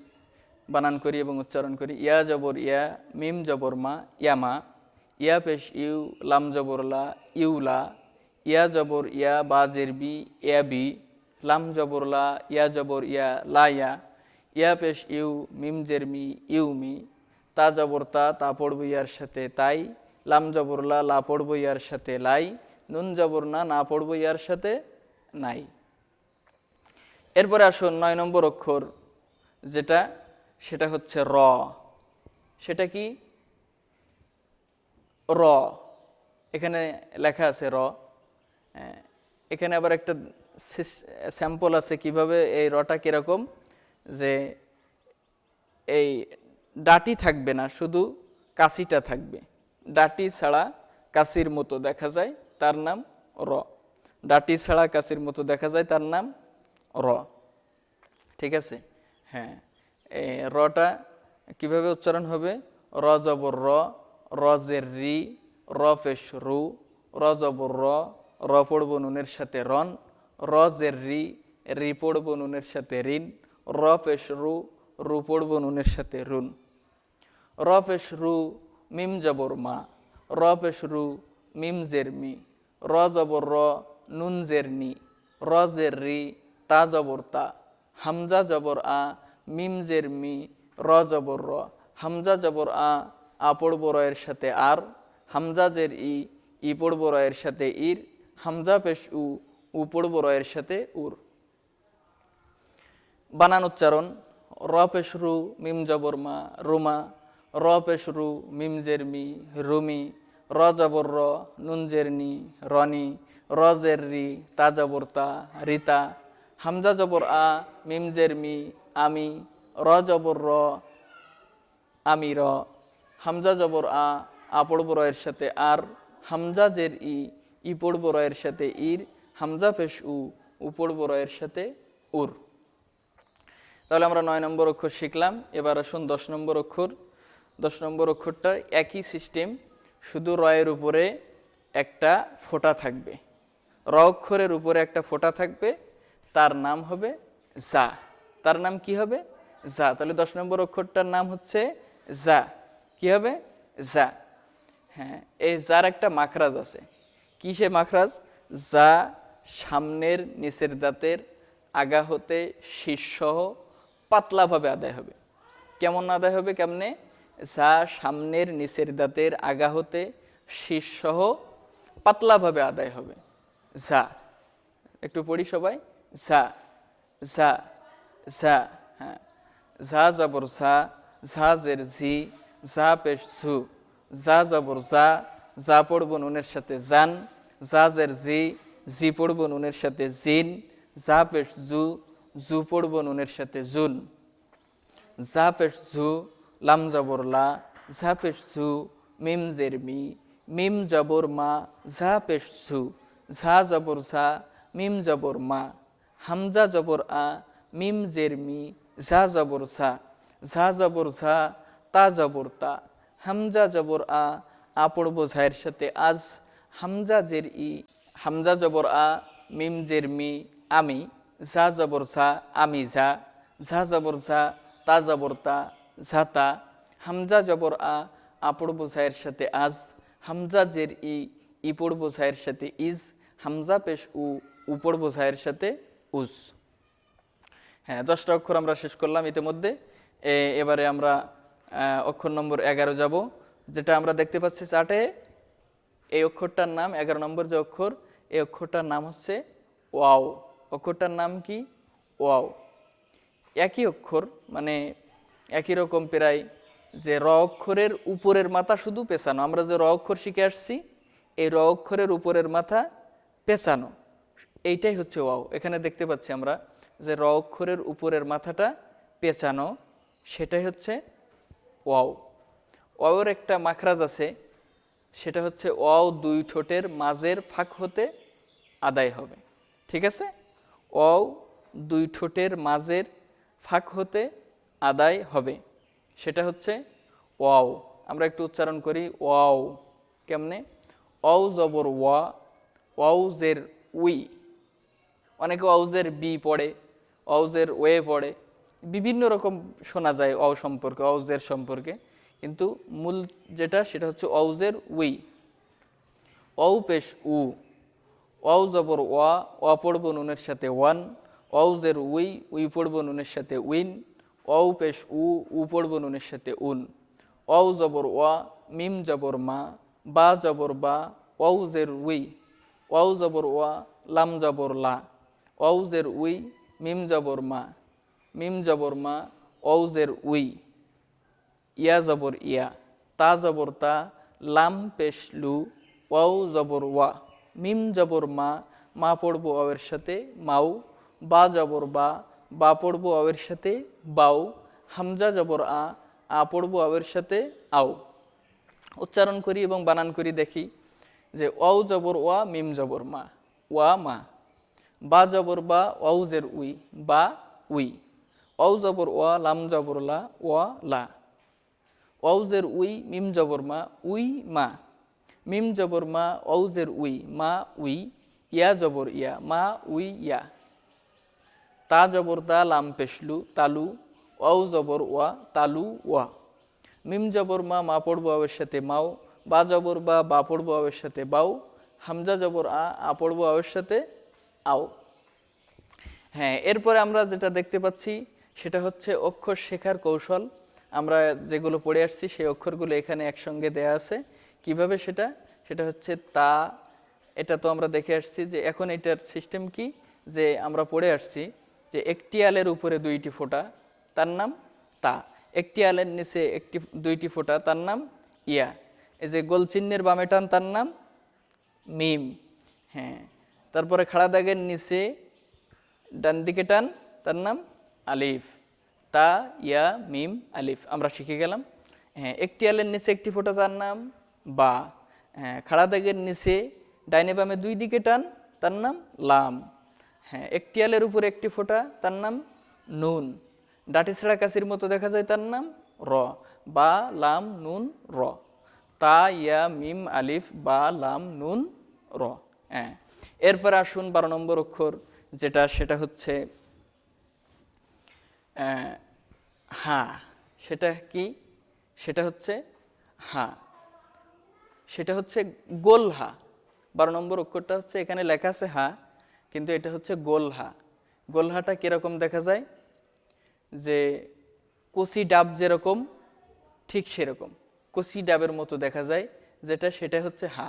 বানান করি এবং উচ্চারণ করি। ইয়া জবর ইয়া, মিম জবর মা, ইয়ামা, ইয়া পেশ ইউ, লাম জবর লা, ইউলা, ইয়া জবর ইয়া, বা জের বি, ইয়া বি, লাম জবর লা, ইয়া জবর ইয়া, লাইয়া, ইয়া পেশ ইউ, মিম জের মি, ইউমি, তা জবর তা পড়ব ইয়ার সাথে তাই, লাম জবর লা পড়ব ইয়ার সাথে লাই, নুন জবর না পড়ব ইয়ার সাথে নাই। এরপরে আসুন 9 নম্বর অক্ষর যেটা, সেটা হচ্ছে র। সেটা কি? র। এখানে লেখা আছে র। এখানে আবার একটা স্যাম্পল আছে কিভাবে এই রটা কিরকম, যে এই ডাটি থাকবে না, শুধু কাশিটা থাকবে। ডাটি ছাড়া কাশির মতো দেখা যায়, তার নাম র। ডাটি ছাড়া কাশির মতো দেখা যায়, তার নাম র, ঠিক আছে? হ্যাঁ, রটা কিভাবে উচ্চারণ হবে? র জবর র জের রি, র পেশ রু, র জবর র পড়ব নুনের সাথে রন, র জের রি, রি পড়বো নুনের সাথে রিন। র পেশ রু, রু পড়বো নুনের সাথে রুন। র পেশ রু, মিম জবর মা। র পেশ রু, মিম জের মি। র জবর র, নুন জের নি। র জের রি, তা জবর তা। হামজা জবর আ, মিম জের মি। র জবর র, হামজা জবর আ পড়বো র এর সাথে আর। হামজা জের ই পড়বো র এর সাথে ইর। হামজা পেশ উ পড়বো র এর সাথে উর। বানান উচ্চারণ: র পেশ রু, মিম জবর মা, রুমা। র পেশ রু, মিম জের মি, রুমি। র জবর র, নুন জের নি, রনি। র জের রি, তা জবর তা, রিতা। হামজা জবর আ, মিম জের মি, আমি। র জবর র, আমি র। হামজা জবর আ পড়বো র এর সাথে আর। হামজা জের ই পড়বো র এর সাথে ইর। হামজা পেশ উ পড়বো র এর সাথে উর। তাহলে আমরা 9 নম্বর অক্ষর শিখলাম। এবার আসুন 10 নম্বর অক্ষর। 10 নম্বর অক্ষরটা একই সিস্টেম, শুধু র এর উপরে একটা ফোঁটা থাকবে। র অক্ষরের উপরে একটা ফোঁটা থাকবে, তার নাম হবে জা। তার নাম কি হবে? জা। তাহলে 10 নম্বর অক্ষরটার নাম হচ্ছে জা। কি হবে? জা। হ্যাঁ, এই জার একটা মাখরাজ আছে। কি সে মাখরাজ? যা সামনের নিচের দাঁতের আগা হতে শীর্ষসহ পাতলাভাবে আদায় হবে। কেমন আদায় হবে? কেমনে? যা সামনের নিচের দাঁতের আগা হতে শীর্ষসহ পাতলাভাবে আদায় হবে। যা। একটু পড়ি সবাই। যা, যা, যা। হ্যাঁ, যা জবর যা, ঝা জের ঝি, যা পেশ ঝু। যা জবর যা, যা পড়বো নুনের সাথে জান। যা জের জি, জি পড়বো নুনের সাথে জিন। যা পেশ জু, জু পড়বো নুনের সাথে জুন। যা পেশ জু, লাম জবর লা। যা পেশ জু, মিম জের মি, মিম জবর মা। যা পেশ জু, ঝা জবর ঝা, মিম জবর মা। হামজা জবর আ, মিম জের মি, ঝা জবর ঝা। ঝা জবর ঝা, তা জবর তা। হামজা জবর আ পড়বো ঝায়ের সাথে আজ। হামজা জের হামজা জবর আ, মিম জের মি, আমি। ঝা জবর ঝা, আমি ঝা। ঝা জবর ঝা, তা জবর তা, ঝাতা। হামজা জবর আ পড়বো ঝায়ের সাথে আজ। হামজা জের ই পড়বো ঝায়ের সাথে ইজ। হামজা পেশ উ পড়বো ঝায়ের সাথে উজ। হ্যাঁ, 10টা অক্ষর আমরা শেষ করলাম ইতিমধ্যে। এবারে আমরা অক্ষর নম্বর 11 যাব, যেটা আমরা দেখতে পাচ্ছি চার্টে। এই অক্ষরটার নাম 11 নম্বর যে অক্ষর, এই অক্ষরটার নাম হচ্ছে ওয়াও। অক্ষরটার নাম কি? ওয়াও। একই অক্ষর, মানে একই রকম প্রায়, যে র অক্ষরের উপরের মাথা শুধু পেঁচানো। আমরা যে র অক্ষর শিখে আসছি, এই র অক্ষরের উপরের মাথা পেঁচানো, এইটাই হচ্ছে ওয়াও। এখানে দেখতে পাচ্ছি আমরা যে র অক্ষরের উপরের মাথাটা পেঁচানো, সেটাই হচ্ছে ওয়াও। ওয়াওর একটা মাখরাজ আছে, সেটা হচ্ছে ওয়াও দুই ঠোঁটের মাঝের ফাঁক হতে আদায় হবে। ঠিক আছে? ওয়াও দুই ঠোঁটের মাঝের ফাঁক হতে আদায় হবে, সেটা হচ্ছে ওয়াও। আমরা একটু উচ্চারণ করি ওয়াও। কেমনে? ওয়াও জবর ওয়া, ওয়াউজের উই। অনেকে ওয়াউজের বি পড়ে, ওয়াউজের ওয়ে পড়ে, বিভিন্ন রকম শোনা যায় ওয়াও সম্পর্কে, ওয়াউজের সম্পর্কে, কিন্তু মূল যেটা সেটা হচ্ছে ওয়াউজের উই। ওয়াউ পেশ উ। ওয়াউ জবর ওয়া, ওয়া পড়বো নুনের সাথে ওয়ান। ওয়াউজের উই পড়বো নুনের সাথে উইন। ওয়াউ পেশ উ পড়বো নুনের সাথে উন। ওয়াউ জবর ওয়া, মিম জবর মা, বা জবর বা। ওয়াউজের উই, ওয়াউ জবর ওয়া, লাম জবর লা। ওয়াউজের উই, মিম জবর মা, মিম জবর মা। ওয়াউজের উই, ইয়া জবর ইয়া, তা জবর তা, লাম পেশ লু। ওয়াউ জবর ওয়া, মিম জবর মা, মা পড়বো ওয়াওয়ের সাথে মাউ। বা জবর বা পড়বো ওয়াওয়ের সাথে বাউ। হামজা জবর আ পড়বো ওয়াওয়ের সাথে আও। উচ্চারণ করি এবং বানান করি দেখি যে ওয়াউ জবর ওয়া, মিম জবর মা, ওয়া মা। বা জবর বা, ওয়াউজের উই, বা উই। ওয়াউ জবর ওয়া, লাম জবর লা, ওয়া লা। ওয়াউজের উই, মিম জবর মা, উই মা। মিম জবর মা, ওয়াউজের উই, মা উই। ইয়া জবর ইয়া, মা উই ইয়া। তা জবর দা লাম পেশলু তালু, ওয়াও জবর ওয়া তালু ওয়া, মিম জবর মা মা পড়বো আওয়ের সাথে মাও, বা জবর বা পড়বো আওয়ের সাথে বাউ, হামজা জবর আ পড়বো আওয়ের সাথে আও। হ্যাঁ, এরপরে আমরা যেটা দেখতে পাচ্ছি সেটা হচ্ছে অক্ষর শেখার কৌশল। আমরা যেগুলো পড়ে আসছি সেই অক্ষরগুলো এখানে একসঙ্গে দেয়া আছে। কিভাবে সেটা? সেটা হচ্ছে তা, এটা তো আমরা দেখে আসছি যে এখন এটার সিস্টেম কি, যে আমরা পড়ে আসছি যে একটি আলের উপরে দুইটি ফোঁটা তার নাম তা, একটি আলের নিচে দুইটি ফোঁটা তার নাম ইয়া, এই যে গোল চিহ্নের বামে টান তার নাম মিম। হ্যাঁ, তারপরে খাড়া দাগের নিচে ডান দিকে টান তার নাম আলিফ, তা ইয়া মিম আলিফ আমরা শিখে গেলাম। হ্যাঁ, একটি আলের নিচে একটি ফোঁটা তার নাম বা। হ্যাঁ, খাড়া দাগের নিচে ডাইনে বামে দুই দিকে টান তার নাম লাম। হ্যাঁ, একটি আলের উপরে একটি ফোঁটা তার নাম নুন, ডাটি ছেঁড়া কাছির মতো দেখা যায় তার নাম র, বা লাম নুন র, তা ইয়া মিম আলিফ বা লাম নুন র। হ্যাঁ, এরপর আসুন 12 নম্বর অক্ষর যেটা, সেটা হচ্ছে হা। সেটা কি? সেটা হচ্ছে হা, সেটা হচ্ছে গোল হা। 12 নম্বর অক্ষরটা হচ্ছে, এখানে লেখা আছে হা কিন্তু এটা হচ্ছে গোল হা। গোল হাটা কীরকম দেখা যায়? যে কচি ডাব যেরকম ঠিক সেরকম কচি ডাবের মতো দেখা যায় যেটা, সেটা হচ্ছে হা।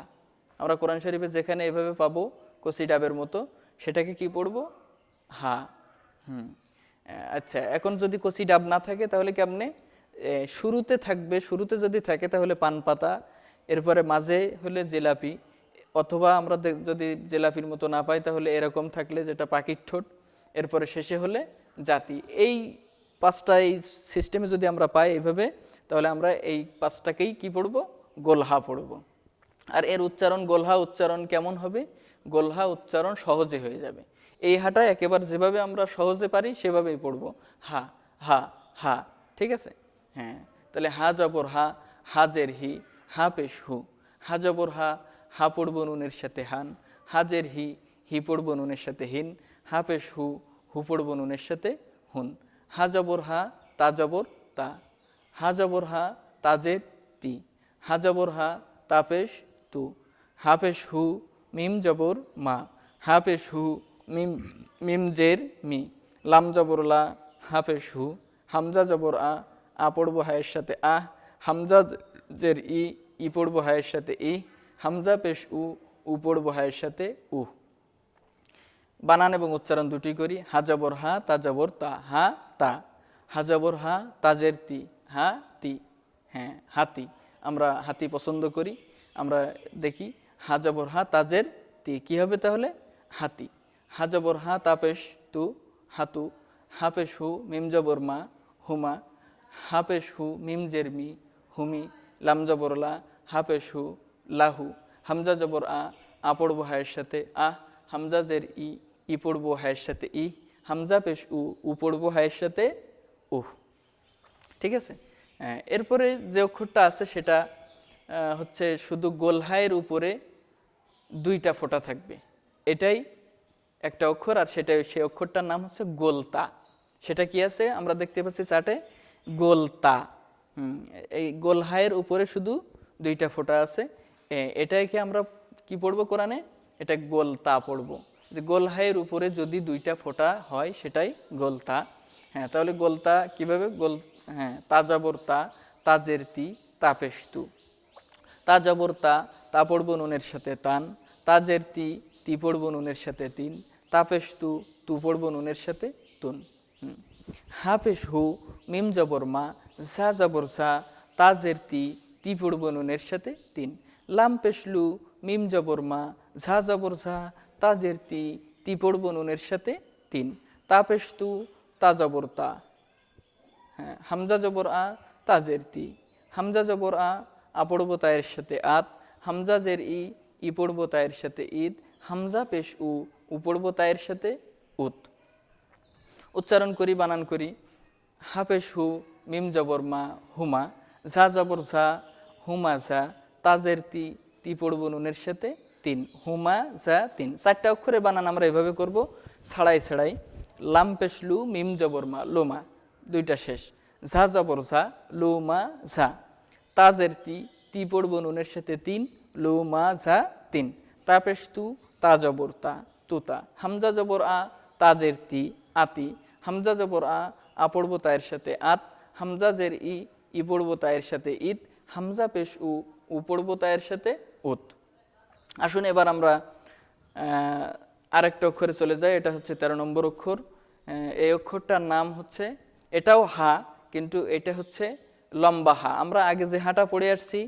আমরা কোরআন শরীফে যেখানে এভাবে পাবো কচি ডাবের মতো, সেটাকে কি পড়বো? হা। আচ্ছা, এখন যদি কচি ডাব না থাকে তাহলে কেমনে? শুরুতে থাকবে, শুরুতে যদি থাকে তাহলে পান পাতা, এরপরে মাঝে হলে জিলাপি, অথবা আমরা যদি জিলাপির মতো না পাই তাহলে এরকম থাকলে যেটা পাখির ঠোঁট, এরপরে শেষে হলে জাতি। এই পাঁচটা এই সিস্টেমে যদি আমরা পাই এইভাবে, তাহলে আমরা এই পাঁচটাকেই কি পড়ব? গোলহা পড়ব। আর এর উচ্চারণ গোলহা উচ্চারণ কেমন হবে? গোলহা উচ্চারণ সহজে হয়ে যাবে। এই হাটা একেবারে যেভাবে আমরা সহজে পারি সেভাবেই পড়ব, হা হা হা। ঠিক আছে? হ্যাঁ, তাহলে হা জবর হা, হাজের হি, হা পেশ হু, হা জবর হা, হা পড়ব নুনের সাথে হান, হাজের হি, হি পড়ব নুনের সাথে হিন, হা পেশ হু, হু পড়ব নুনের সাথে হুন, হা জবর হা, তা জবর তা, হা জবর হা, তাজের তি, হা জবর হা, তা পেশ তু, হা পেশ হু, মিম জবর মা, হা পেশ হু, মিম জের মি, লাম জবর লা, হা পেশ হু, হামজা জবর আ পড়ব হায়ের সাথে আহ, হামজা জের ই পড়ব হায়ের সাথে ই, হামজা পেশ উ পড়ব হায়ের সাথে উ। বানান এবং উচ্চারণ দুটি করি। হা জবর হা, তা জবর তা, হা তা, হা জবর হা, তাজের তি, হা তি। হ্যাঁ, হাতি, আমরা হাতি পছন্দ করি। আমরা দেখি হা জবর হা, তাজের তি, কি হবে তাহলে? হাতি। হা জবর হা, তা পেশ তু, হাতু, হা পেশ হু, মিম জবর মা, হুমা, হা পেশ হু, মিম জের মি, হুমি, লাম জবর লা, হা পেশ হু, লাহু, হামজা জবর আ পড়ব হায়ের সাথে আহ, হামজা জের ই পড়ব হায়ের সাথে ই, হামজা পেশ উ পড়ব হায়ের সাথে উহ। ঠিক আছে? এরপরে যে অক্ষরটা আছে সেটা হচ্ছে শুধু গোলহায়ের উপরে দুইটা ফোঁটা থাকবে, এটাই একটা অক্ষর। আর সেটাই, সেই অক্ষরটার নাম হচ্ছে গোলতা। সেটা কি আছে? আমরা দেখতে পাচ্ছি চার্টে গোলতা। এই গোলহায়ের উপরে শুধু দুইটা ফোঁটা আছে, এটাকে আমরা কি পড়বো কোরআনে? এটা গোলতা পড়বো। যে গোলহায়ের উপরে যদি দুইটা ফোঁটা হয় সেটাই গোলতা। হ্যাঁ, তাহলে গোলতা কিভাবে? গোল, হ্যাঁ, তা জবর তা, তাজের তি, তাপেস্তু, তা জবর তা পড়বো নুনের সাথে তান, তাজের তি পড়বো নুনের সাথে তিন, তাপেস্তু, তু পড়বো নুনের সাথে তুন। হা পেশ হু, মিম জবর মা, ঝা জবর ঝা, তাজের তি পড়বো নুনের সাথে তিন, লাম পেশলু, মিম জবর মা, ঝা জবর ঝা, তাজের তি পড়বো নুনের সাথে তিন, তাপেস্তু, তা জবর তা। হ্যাঁ, হামজা জবর তাজের তি, হামজা জবর আ পড়বো তায়ের সাথে আত, হামজা জের ই পড়বো তায়ের সাথে ঈদ, হামজা পেশ উ পড়বো তায়ের সাথে উত। উচ্চারণ করি, বানান করি। হা পেশ হু, মিম জবর মা, হুমা, ঝা জবর ঝা, হুমা ঝা, তাজের তি পড়বো নুনের সাথে তিন, হুমা ঝা তিন। চারটা অক্ষরে বানান আমরা এভাবে করব, ছাড়াই ছাড়াই। লাম পেশ লু, মিম জবর মা, লোমা, দুইটা শেষ। ঝা জবর ঝা, লোমা ঝা। তাজের তি, তি পড়ব নুনের সাথে তিন, লোমা ঝা তিন। তা পেশ তু, তা জবর তা, তুতা। হামজা জবর আ, তাজের তি, আতি। হামজা জবর আ পড়ব তায়ের সাথে আত। হামজা জের ই পড়ব তায়ের সাথে ঈদ। হামজা পেশ উ পড়ব তায়ের সাথে উত। আসুন এবার আমরা আরেকটা অক্ষরে চলে যাই। এটা হচ্ছে 13 নম্বর অক্ষর। এই অক্ষরটার নাম হচ্ছে, এটাও হা, কিন্তু এটা হচ্ছে লম্বা হা। আমরা আগে যে হাটা পড়ে আসছি,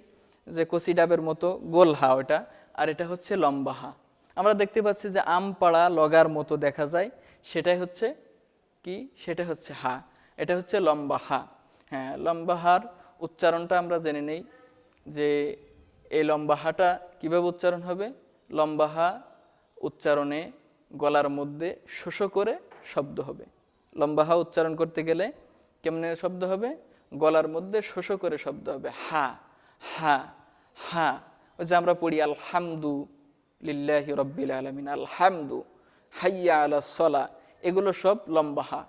যে কচি ডাবের মতো গোল হা ওটা, আর এটা হচ্ছে লম্বা হা। আমরা দেখতে পাচ্ছি যে আম পাড়া লগার মতো দেখা যায়, সেটাই হচ্ছে কি, সেটা হচ্ছে হা। এটা হচ্ছে লম্বা হা। হ্যাঁ, লম্বা হার উচ্চারণটা আমরা জেনে নেই যে এই লম্বা হাটা কীভাবে উচ্চারণ হবে। লম্বা হা উচ্চারণে গলার মধ্যে শোষ করে শব্দ হবে। লম্বা হা উচ্চারণ করতে গেলে কেমনে শব্দ হবে, গলার মধ্যে শোষ করে শব্দ হবে, হা হা হা। ওই যে আমরা পড়ি আলহামদু লিল্লাহি রব্বিল আলামিন, আলহামদু, হাইয়া আলা সলা, এগুলো সব লম্বা হা।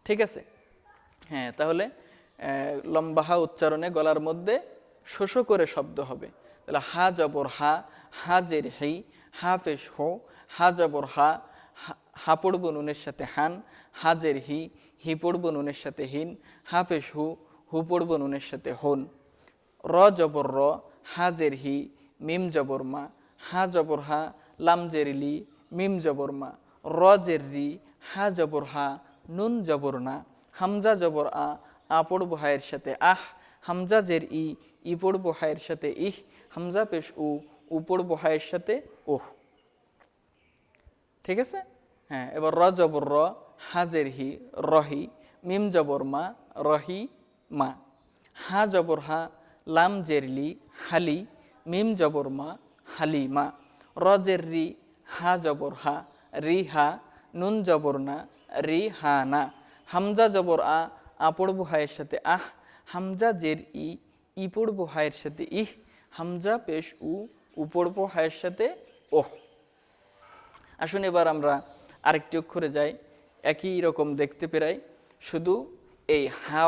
ঠিক আছে? হ্যাঁ, তাহলে লম্বা হা উচ্চারণে গলার মধ্যে শোষ করে শব্দ হবে। তাহলে হা জবর হা, হা জের হি, হা পেশ হো। হা জবর হা, হা পড়ব নুনের সাথে হান। হা জের হি, হি পড়ব নুনের সাথে হিন। হা পেশ হু, হু পড়ব নুনের সাথে হন। র জবর র, হা জের হি, মিম জবর মা। হা জবর হা, লাম জের লি, মিম জবর মা। র জের রি, হা জবর হা, নুন জবর না। হামজা জবর আ পড়ব হায়ের সাথে আহ। হামজা জের ই পড়ব হায়ের সাথে ইহ। হামজা পেশ উ পড়ব হায়ের সাথে ওহ। ঠিক আছে? হ্যাঁ, এবার র জবর র, হা জের হি, রহি, মিম জবর মা, রহি মা। হা জবর হা, লাম জের লি, হালি, মিম জবর মা, হালি মা। র জের রি, হা জবর হা, রি হা, নুন জবর না, রি হা না। হামজা জবর আ পড়ব হায়ের সাথে আহ। হামজা জের ই পড়ব হায়ের সাথে ইহ। হামজা পেশ উ পড়ব হায়ের সাথে ওহ। আসুন এবার আমরা আরেকটি অক্ষরে যাই। একই রকম দেখতে পেরাই, শুধু এই হা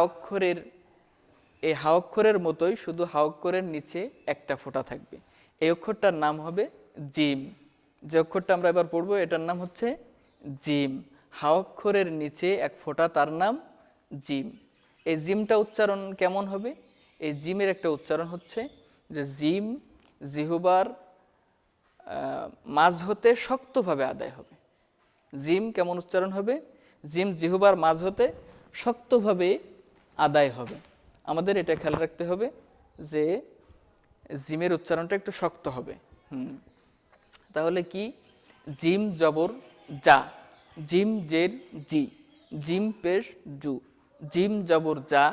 অক্ষরের মতোই, শুধু হা অক্ষরের নিচে একটা ফোঁটা থাকবে। এই অক্ষরটার নাম হবে জিম। যে অক্ষরটা আমরা এবার পড়বো, এটার নাম হচ্ছে জিম। হা অক্ষরের নিচে এক ফোঁটা, তার নাম জিম। এই জিমটা উচ্চারণ কেমন হবে? এই জিমের একটা উচ্চারণ হচ্ছে যে জিম জিহুবার মাঝ হতে শক্তভাবে আদায় হবে। জিম কেমন উচ্চারণ হবে? জিম জিহুবার মাঝ হতে শক্তভাবে আদায় হবে। আমাদের এটা খেয়াল রাখতে হবে যে জিমের উচ্চারণটা একটু শক্ত হবে। তাহলে কি? জিম জবর যা, জিম জের জি, জিম পেশ জু। জিম জবর যা,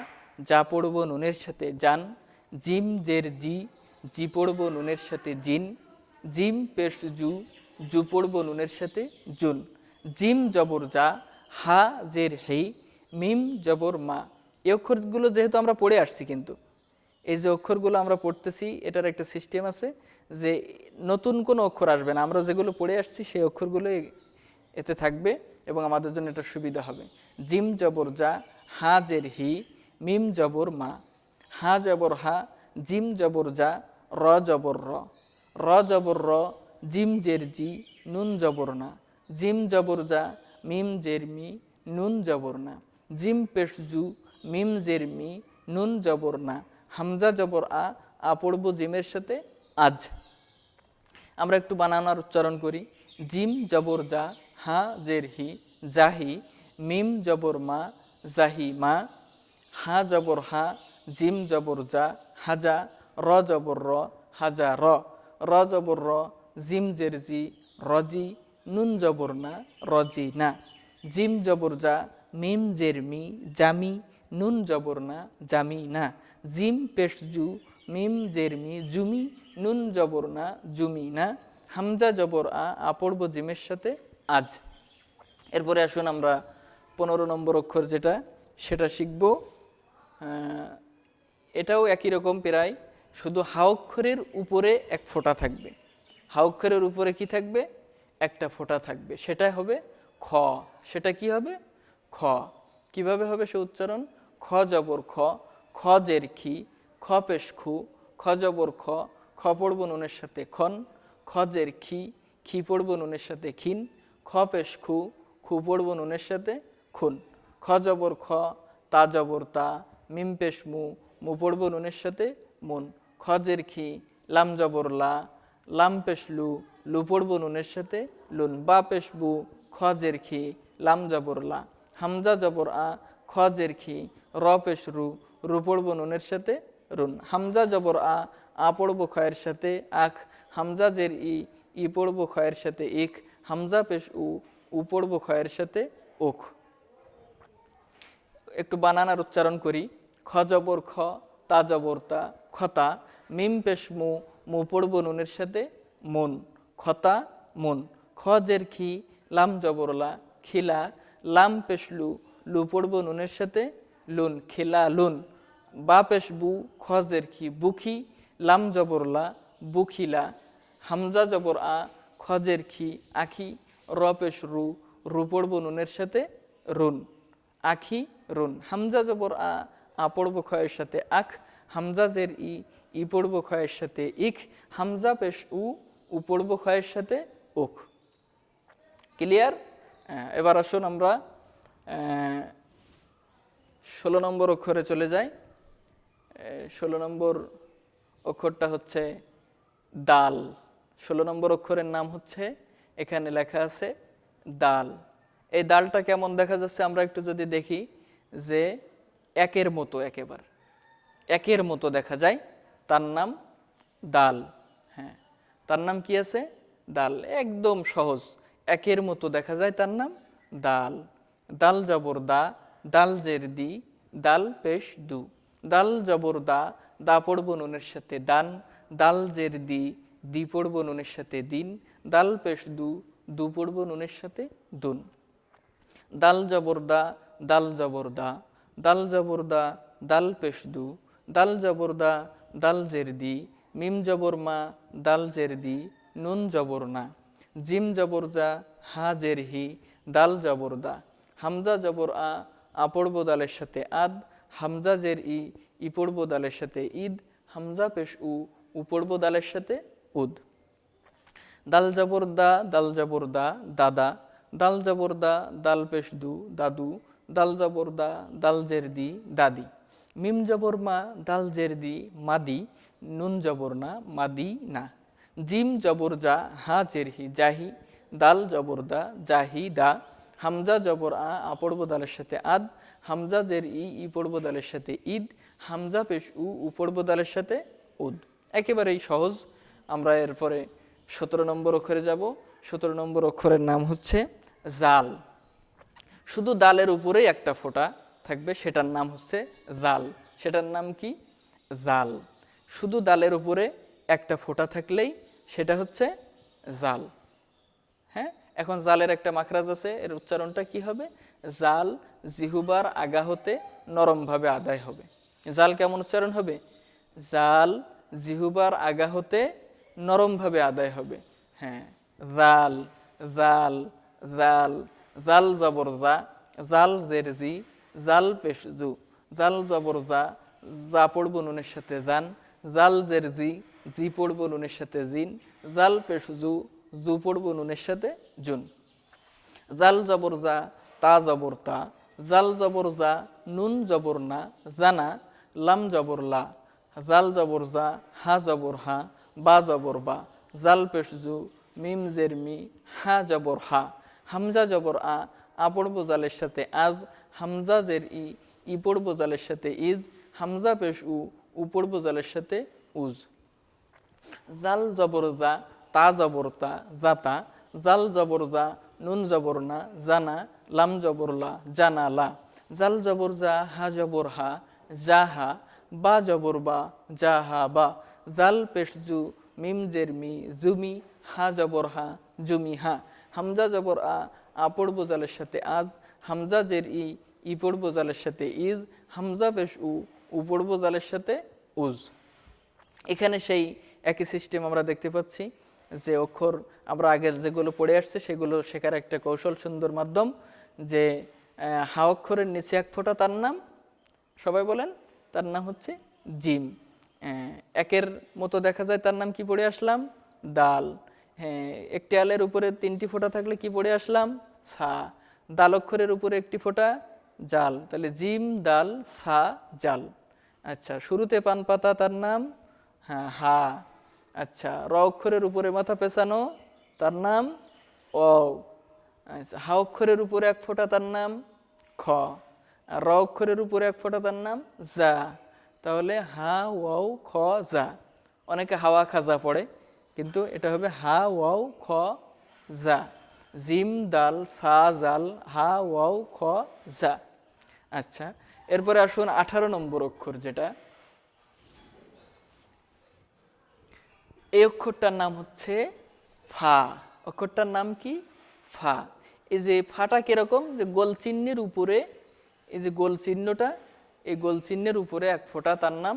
যা পড়ব নুনের সাথে জান। জিম জের জি, জি পড়ব নুনের সাথে জিন। জিম পেশ জু, জু পড়ব নুনের সাথে জুন। জিম জবর যা, হা জের হি, মিম জবর মা। এই অক্ষরগুলো যেহেতু আমরা পড়ে আসছি, কিন্তু এই যে অক্ষরগুলো আমরা পড়তেছি, এটার একটা সিস্টেম আছে যে নতুন কোনো অক্ষর আসবে না। আমরা যেগুলো পড়ে আসছি সেই অক্ষরগুলো এতে থাকবে এবং আমাদের জন্য এটা সুবিধা হবে। জিম জবর যা, হা জের হি, মিম জবর মা। হা জবর হা, জিম জবর যা, র জবর র। র জবর র, জিম জের জি, নুন জবর না। জিম জবর যা, মিম জের মি, নুন জবর না। জিম পেশ জু, মিম জের মি, নুন জবর না। হামজা জবর আ পড়ব জিমের সাথে আজ। আমরা একটু বানানোর উচ্চারণ করি। জিম জবর যা, হা জের হি, জাহি, মিম জবর মা, জাহি মা। হা জবর হা, জিম জবর যা, হাজা। র জবর র, হাজা র। র জবর র, জিম জের জি, রজি, নুন জবর না, রজি না। জিম জবর যা, মিম জের মি, জামি, নুন জবর না, জামি না। জিম পেশ জু, মিম জের মি, জুমি, নুন জবর না, জুমি না। হামজা জবর আ পড়ব জিমের সাথে আজ। এরপরে আসুন আমরা 15 নম্বর অক্ষর যেটা, সেটা শিখব। এটাও একই রকম প্রায়, শুধু হা অক্ষরের উপরে এক ফোঁটা থাকবে। হা অক্ষরের উপরে কি থাকবে? একটা ফোঁটা থাকবে। সেটা হবে খ। সেটা কি হবে? খ। কিভাবে হবে সে উচ্চারণ? খ জবর খ, খ জের খি, খ পেশ খু, খ জবর খ, খ পড়ব নুনের সাথে খন, খ জের খি, খি পড়ব নুনের সাথে খিন, খ পেশ খু, খু পড়ব নুনের সাথে খুন, খ জবর খ, তা জবর তা, মিম পেশ মু, মু পড়ব নুনের সাথে মুন, খ জের খি, লাম জবর লা, লাম পেশ লু, লু পড়ব নুনের সাথে লুন, বা পেশ বু, খ জের খি, লাম জবর লা, হামজা জবর আ, খ জের খি, র পেশ রু, রু পড়ব নুনের সাথে রুন, হামজা জবর আ পড়ব খয়ের সাথে আখ, হামজা জের ই পড়ব খয়ের সাথে ইক, হামজা পেশ উ পড়ব খয়ের সাথে উখ। একটু বানানার উচ্চারণ করি। খ জবর খ, তা জবর তা, খতা, মিম পেশ মু, মু পড়ব নুনের সাথে মুন, খতা মুন, খ জের খি, লাম জবর লা, খিলা, লাম পেশ লু, লু পড়ব নুনের সাথে লুন, খিলা লুন, বা পেশ বু, খ জের খি, বুখি, লাম জবর লা, বুখিলা, হামজা জবর আ, খ জের খি, আখি, র পেশ রু, রু পড়ব নুনের সাথে রুন, আখি রুন, হামজা জবর আ পড়ব খয়ের সাথে আখ, হামজা জের ই পড়ব খয়ের সাথে ইখ, হামজা পেশ উ পড়ব খয়ের সাথে উখ। ক্লিয়ার? এবার আসুন আমরা 16 নম্বর অক্ষরে চলে যাই। 16 নম্বর অক্ষরটা হচ্ছে দাল। 16 নম্বর অক্ষরের নাম হচ্ছে, এখানে লেখা আছে দাল। এই দালটা কেমন দেখা যাচ্ছে আমরা একটু যদি দেখি, যে একের মতো, একেবারে একের মতো দেখা যায়, তার নাম দাল। হ্যাঁ, তার নাম কি আছে? দাল। একদম সহজ, একের মতো দেখা যায়, তার নাম দাল। দাল জবর দা, দাল জের দি, দাল পেশ দু, দাল জবর দা, দা পড়ব নুনের সাথে দান, দাল জের দি, দি পড়ব নুনের সাথে দিন, দাল পেশ দু, দু পড়ব নুনের সাথে দুন, দাল জবর দা, দাল জবর দা, দাল জবর দা, দাল পেশ দু, দাল জবর দা, দাল জের দি, মিম জবর মা, দাল জের দি, নুন জবর না, জিম জবর জা, হা জের হি, দাল জবর দা, হামজা জবর আ পড়ব দালের সাথে আদ, হামজা জের ই পড়ব দালের সাথে ঈদ, হামজা পেশ উ পড়ব দালের সাথে উদ, দাল জবর দা, দাল জবর দা, দাদা, দাল জবর দা, দাল পেশ দু, দাদু, দাল জবর দা, দাল জের দি, দাদি, মিম জবর মা, দাল জের দি, মাদি, নুন জবর না, মাদি না, জিম জবর জা, হা জের হি, জাহি, দাল জবর দা, জাহি দা, হামজা জবর আ পড়ব দালের সাথে আদ, হামজা জের ই পড়ব দালের সাথে ঈদ, হামজা পেশ উ পড়ব দালের সাথে উদ। একেবারেই সহজ। আমরা এরপরে 17 নম্বর অক্ষরে যাব। 17 নম্বর অক্ষরের নাম হচ্ছে জাল। শুধু দালের উপরেই একটা ফোঁটা থাকবে, সেটার নাম হচ্ছে জাল। সেটার নাম কি? জাল। শুধু দালের উপরে একটা ফোঁটা থাকলেই সেটা হচ্ছে জাল। হ্যাঁ, এখন জালের একটা মাখরাজ আছে, এর উচ্চারণটা কি হবে? জাল জিহুবার আগা হতে নরমভাবে আদায় হবে। জাল কেমন উচ্চারণ হবে? জাল জিহুবার আগা হতে নরমভাবে আদায় হবে। হ্যাঁ, জাল, জাল, জাল, জাল জবর জা, জাল জের জি, জাল পেশ জু, জাল জবর জা, জা পড়ব নুনের সাথে জান, জাল জের জি, জি পড়ব নুনের সাথে জিন, জাল পেশ জু, জু পড়ব নুনের সাথে জুন, জাল জবর জা, তা জবর তা, জাল জবর জা, নুন জবর না, জানা, লাম জবর লা, জাল জবর জা, হা জবর হা, বা জবর বা, জাল পেশ জু, মিম জের মি, হা জবর হা, হামজা জবর আ পড়ব জালের সাথে আজ, হামজা জের ই পড়ব জালের সাথে ইজ, হামজা পেশ উ পড়ব জালের সাথে উজ, জাল জবর জা, তা জবর তা, জাতা, জাল জবর জা, নুন জবর না, জানা, লাম জবর লা, জানা লা, জাল জবর জা, হা জবর হা, জাহা, বা জবর বা, জাহা বা, জাল পেশ জু, মিম জের মি, জুমি, হা জবর হা, জুমি হা, হামজা জবর আ পড়ব জালের সাথে আজ, হামজা জের ই পড়ব জালের সাথে ইজ, হামজা পেশ উ পড়ব জালের সাথে উজ। এখানে সেই একই সিস্টেম আমরা দেখতে পাচ্ছি, যে অক্ষর আমরা আগের যেগুলো পড়ে আসছে সেগুলো শেখার একটা কৌশল, সুন্দর মাধ্যম, যে হা অক্ষরের নিচে এক ফোঁটা, তার নাম সবাই বলেন, তার নাম হচ্ছে জিম। একের মতো দেখা যায়, তার নাম কি পড়ে আসলাম? দাল। হ্যাঁ, একটি আলের উপরে 3টি ফোঁটা থাকলে কি পড়ে আসলাম? সা। দাল অক্ষরের উপরে একটি ফোঁটা, জাল। তাহলে জিম দাল সা জাল। আচ্ছা, শুরুতে পান পাতা, তার নাম হ্যাঁ হা। আচ্ছা, র অক্ষরের উপরে মাথা পেঁচানো, তার নাম অ। আচ্ছা, হা অক্ষরের উপরে এক ফোঁটা, তার নাম খ। আর র অক্ষরের উপরে এক ফোঁটা, তার নাম যা। তাহলে হা ওয়াও খ যা। অনেকে হাওয়া খাজা পড়ে, কিন্তু এটা হবে হা ওয়াও খ যা। জিম দাল সা জাল হা ওয়াও খ যা। আচ্ছা, এরপরে আসুন 18 নম্বর অক্ষর, যেটা এই অক্ষরটার নাম হচ্ছে ফা। অক্ষরটার নাম কি? ফা। এই যে ফাটা কিরকম, যে গোল চিহ্নের উপরে, এই যে গোল চিহ্নটা, এই গোল চিহ্নের উপরে এক ফোঁটা, তার নাম